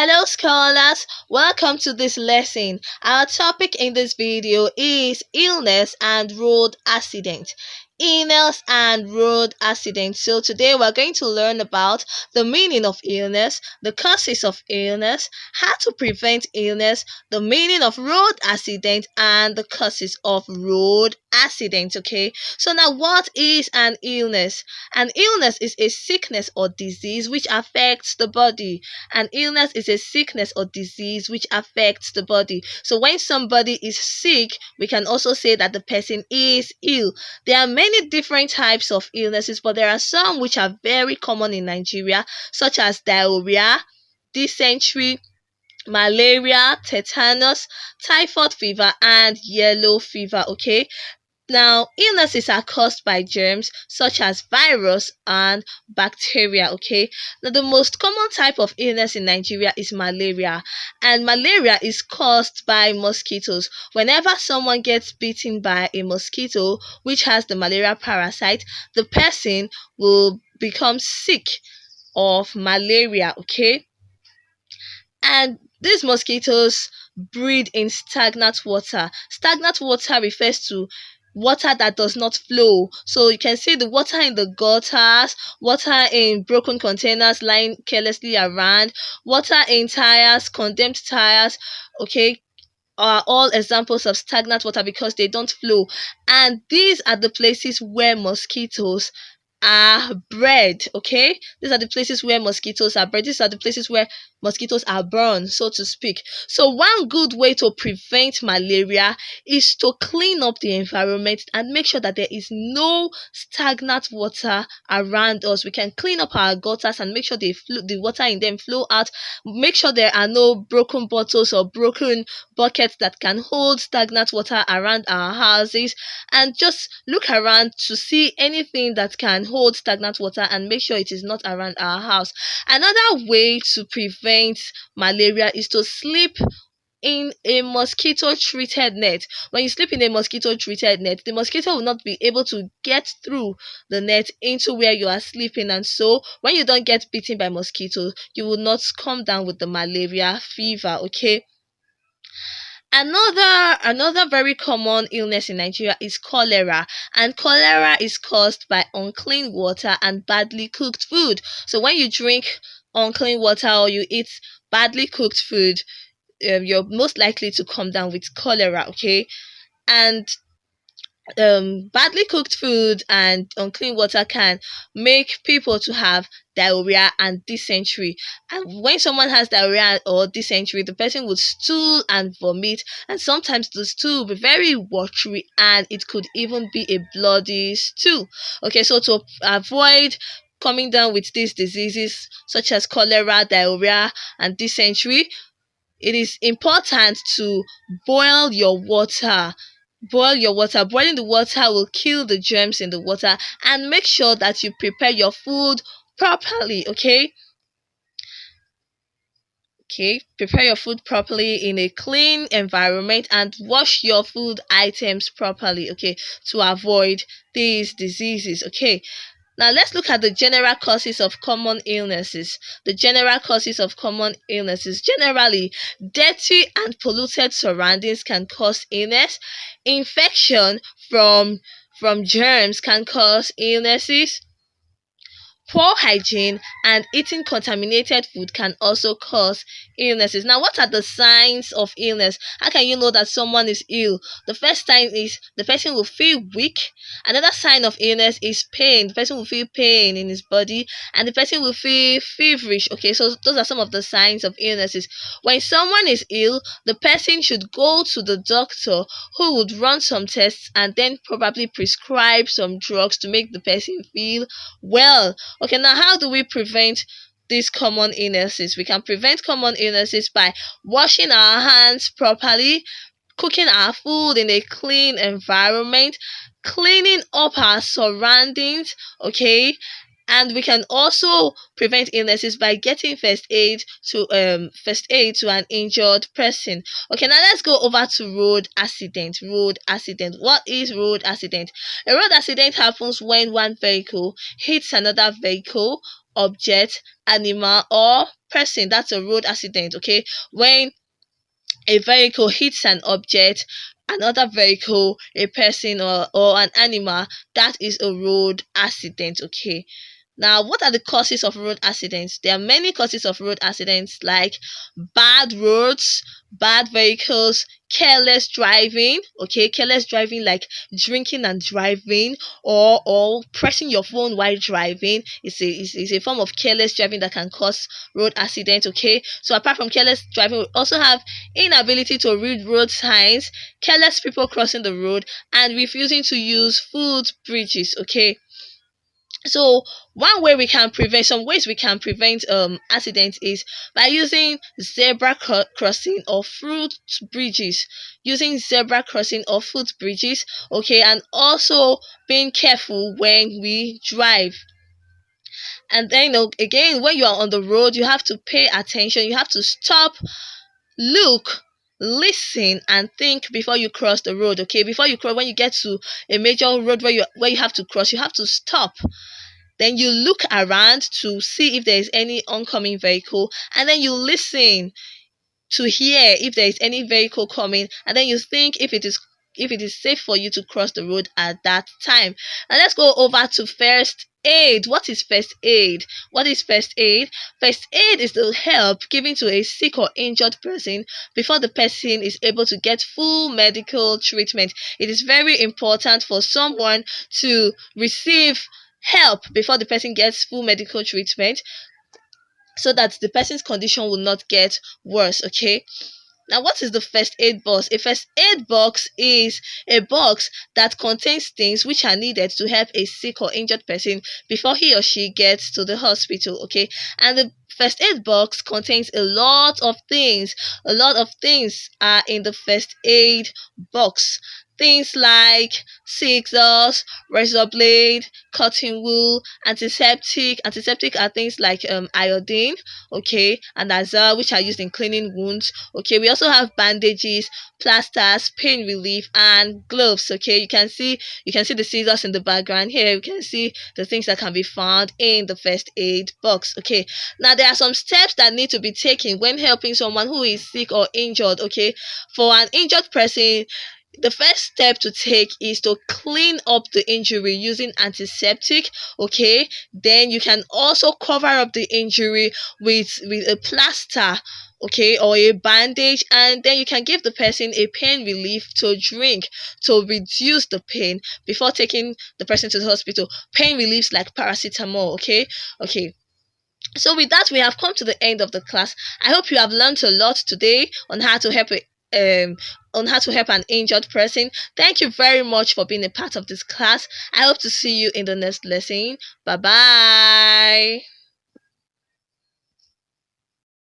Hello scholars, welcome to this lesson. Our topic in this video is illness and road accident. Illness and road accident. So today we're going to learn about the meaning of illness, the causes of illness, how to prevent illness, the meaning of road accident, and the causes of road accident. Okay, so now what is an illness? An illness is a sickness or disease which affects the body. An illness is a sickness or disease which affects the body. So when somebody is sick, we can also say that the person is ill. There are many different types of illnesses, but there are some which are very common in Nigeria, such as diarrhea, dysentery, malaria, tetanus, typhoid fever, and yellow fever. Okay, now, illnesses are caused by germs such as virus and bacteria. Okay, now the most common type of illness in Nigeria is malaria, and malaria is caused by mosquitoes. Whenever someone gets bitten by a mosquito which has the malaria parasite, the person will become sick of malaria. Okay, and these mosquitoes breed in stagnant water. Stagnant water refers to water that does not flow. So you can see the water in the gutters, water in broken containers lying carelessly around, water in tires, condemned tires, okay, are all examples of stagnant water because they don't flow. And these are the places where mosquitoes are bred. Okay, these are the places where mosquitoes are bred. These are the places where mosquitoes are born, so to speak. So one good way to prevent malaria is to clean up the environment and make sure that there is no stagnant water around us. We can clean up our gutters and make sure the water in them flow out. Make sure there are no broken bottles or broken buckets that can hold stagnant water around our houses, and just look around to see anything that can hold stagnant water and make sure it is not around our house. Another way to prevent malaria is to sleep in a mosquito treated net. When you sleep in a mosquito treated net, the mosquito will not be able to get through the net into where you are sleeping, and so when you don't get bitten by mosquitoes, you will not come down with the malaria fever. Okay, another very common illness in Nigeria is cholera, and cholera is caused by unclean water and badly cooked food. So when you drink unclean water or you eat badly cooked food, you're most likely to come down with cholera. Okay, and badly cooked food and unclean water can make people to have diarrhea and dysentery. And when someone has diarrhea or dysentery, the person would stool and vomit, and sometimes the stool will be very watery and it could even be a bloody stool. Okay, so to avoid coming down with these diseases such as cholera, diarrhea, and dysentery, it is important to boil your water. Boil your water. Boiling the water will kill the germs in the water, and make sure that you prepare your food properly. Okay, prepare your food properly in a clean environment and wash your food items properly, okay, to avoid these diseases. Okay, now let's look at the general causes of common illnesses. The general causes of common illnesses. Generally, dirty and polluted surroundings can cause illness. Infection from germs can cause illnesses. Poor hygiene and eating contaminated food can also cause illnesses. Now, what are the signs of illness? How can you know that someone is ill? The first sign is the person will feel weak. Another sign of illness is pain. The person will feel pain in his body, and the person will feel feverish. Okay, so those are some of the signs of illnesses. When someone is ill, the person should go to the doctor, who would run some tests and then probably prescribe some drugs to make the person feel well. Okay, now how do we prevent these common illnesses? We can prevent common illnesses by washing our hands properly, cooking our food in a clean environment, cleaning up our surroundings, okay, And we can also prevent illnesses by getting first aid to an injured person. Okay, now let's go over to road accident. Road accident. What is road accident? A road accident happens when one vehicle hits another vehicle, object, animal, or person. That's a road accident. Okay, when a vehicle hits an object, another vehicle, a person, or an animal, that is a road accident. Okay, now what are the causes of road accidents? There are many causes of road accidents, like bad roads, bad vehicles, careless driving. Okay, careless driving, like drinking and driving, or pressing your phone while driving, is a form of careless driving that can cause road accident. Okay, so apart from careless driving, we also have inability to read road signs, careless people crossing the road, and refusing to use footbridges. Okay, so some ways we can prevent accidents is by using crossing or foot bridges, using zebra crossing or foot bridges. Okay, and also being careful when we drive. And then, again, when you are on the road, you have to pay attention, you have to stop, look, listen, and think before you cross the road. Okay, before you cross, when you get to a major road where you have to cross, you have to stop. Then you look around to see if there is any oncoming vehicle, and then you listen to hear if there is any vehicle coming, and then you think if it is safe for you to cross the road at that time. Now let's go over to first aid. What is first aid? What is first aid? First aid is the help given to a sick or injured person before the person is able to get full medical treatment. It is very important for someone to receive help before the person gets full medical treatment, so that the person's condition will not get worse. Okay, now, what is the first aid box? A first aid box is a box that contains things which are needed to help a sick or injured person before he or she gets to the hospital. Okay, and the first aid box contains a lot of things. A lot of things are in the first aid box. Things like scissors, razor blade, cotton wool, antiseptic. Antiseptic are things like iodine, okay, and azar, which are used in cleaning wounds. Okay, we also have bandages, plasters, pain relief, and gloves. Okay, you can see the scissors in the background. Here you can see the things that can be found in the first aid box. Okay, now there are some steps that need to be taken when helping someone who is sick or injured. Okay, for an injured person, the first step to take is to clean up the injury using antiseptic. Okay, then you can also cover up the injury with a plaster, okay, or a bandage, and then you can give the person a pain relief to drink to reduce the pain before taking the person to the hospital. Pain reliefs like paracetamol. Okay, so with that, we have come to the end of the class. I hope you have learned a lot today on how to help an injured person. Thank you very much for being a part of this class. I hope to see you in the next lesson. Bye bye.